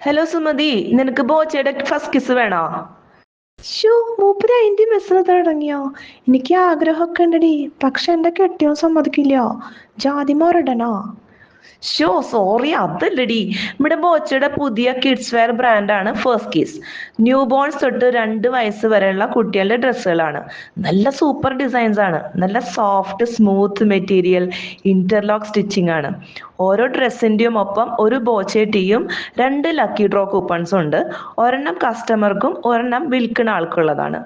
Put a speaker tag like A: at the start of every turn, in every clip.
A: Hello Sumathi, നിനക്ക് ബോച്ചയുടെ first kiss വേണോ?
B: Show മൂപ്പര് അതിന്റെ ബസ്സിന് തുടങ്ങിയോ? എനിക്ക് ആഗ്രഹമൊക്കെ ഉണ്ടടി, പക്ഷെ എന്റെ കെട്ടിയോ സമ്മതിക്കില്ല. ജാതി മോറിടണോ?
A: Show sorry, അതല്ലടി. നമ്മുടെ ബോച്ചയുടെ പുതിയ കിഡ്സ് വെയർ ബ്രാൻഡാണ് ഫസ്റ്റ് കിസ്. ന്യൂ ബോൺസ് തൊട്ട് 2 വയസ്സ് വരെയുള്ള കുട്ടികളുടെ ഡ്രസ്സുകളാണ്. നല്ല സൂപ്പർ ഡിസൈൻസ് ആണ്. നല്ല soft smooth material, interlock stitching ആണ്. ഓരോ ഡ്രസ്സിന്റെയും ഒപ്പം ഒരു ബോച്ചെ ടീയും 2 ലക്കി ഡ്രോ കൂപ്പൺസും ഉണ്ട്. ഒരെണ്ണം കസ്റ്റമർക്കും ഒരെണ്ണം വിൽക്കുന്ന ആൾക്കുള്ളതാണ്.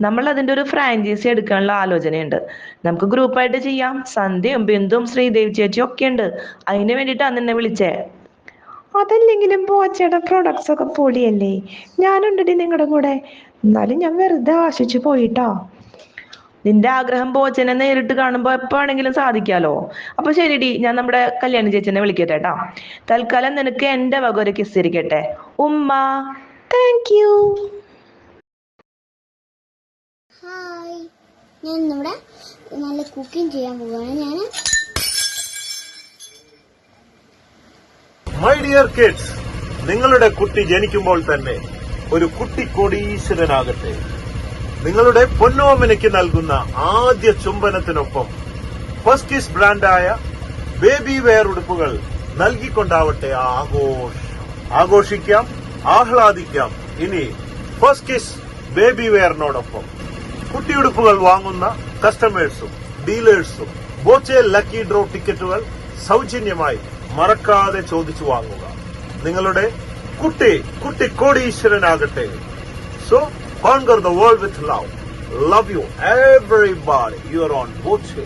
A: നമ്മൾ അതിന്റെ ഒരു ഫ്രാഞ്ചൈസി എടുക്കാനുള്ള ആലോചനയുണ്ട്. നമുക്ക് ഗ്രൂപ്പായിട്ട് ചെയ്യാം. സന്ധ്യയും ബിന്ദുവും ശ്രീദേവി ചേച്ചിയും ഒക്കെ ഉണ്ട്. അതിന് വേണ്ടിയിട്ടാണ് നിന്നെ വിളിച്ചേ.
B: അതല്ലെങ്കിലും ബോച്ചയുടെ പ്രൊഡക്ട്സ് ഒക്കെ പൊളിയല്ലേ. ഞാനുണ്ടടി നിങ്ങളുടെ കൂടെ. എന്നാലും ഞാൻ വെറുതെ ആശിച്ചു പോയിട്ടോ.
A: നിന്റെ ആഗ്രഹം ബോച്ചനെ നേരിട്ട് കാണുമ്പോൾ എപ്പോ വേണമെങ്കിലും സാധിക്കാലോ. അപ്പൊ ശരിടി, ഞാൻ നമ്മുടെ കല്യാണി ചേച്ചിനെ വിളിക്കട്ടെ കേട്ടാ. തൽക്കാലം നിനക്ക് എന്റെ വക ഒരു കിസ് ഇരിക്കട്ടെ. ഉമ്മ.
B: Thank you.
C: ഹായ്, ഞാൻ ഇന്നിവിടെ നല്ല കുക്കിംഗ് ചെയ്യാൻ പോവുകയാണ്. ഞാൻ
D: മൈ ഡിയർ കിഡ്സ്, നിങ്ങളുടെ കുട്ടി ജനിക്കുമ്പോൾ തന്നെ ഒരു കുട്ടി കോടീശ്വരനാകട്ടെ. നിങ്ങളുടെ പൊന്നോമനയ്ക്ക് നൽകുന്ന ആദ്യ ചുംബനത്തിനൊപ്പം ഫസ്റ്റ് കിസ് ബ്രാൻഡായ ബേബി വെയർ ഉടുപ്പുകൾ നൽകിക്കൊണ്ടാവട്ടെ ആഘോഷിക്കാം, ആഹ്ലാദിക്കാം. ഇനി ഫസ്റ്റ് കിസ് ബേബി വെയറിനോടൊപ്പം കുട്ടിയുടുപ്പുകൾ വാങ്ങുന്ന കസ്റ്റമേഴ്സും ഡീലേഴ്സും ബോച്ചെ ലക്കി ഡ്രോ ടിക്കറ്റുകൾ സൗജന്യമായി മറക്കാതെ ചോദിച്ചു വാങ്ങുക. നിങ്ങളുടെ കുട്ടി കോടീശ്വരനാകട്ടെ. So conquer the world with love. Love you everybody. You are on Boche.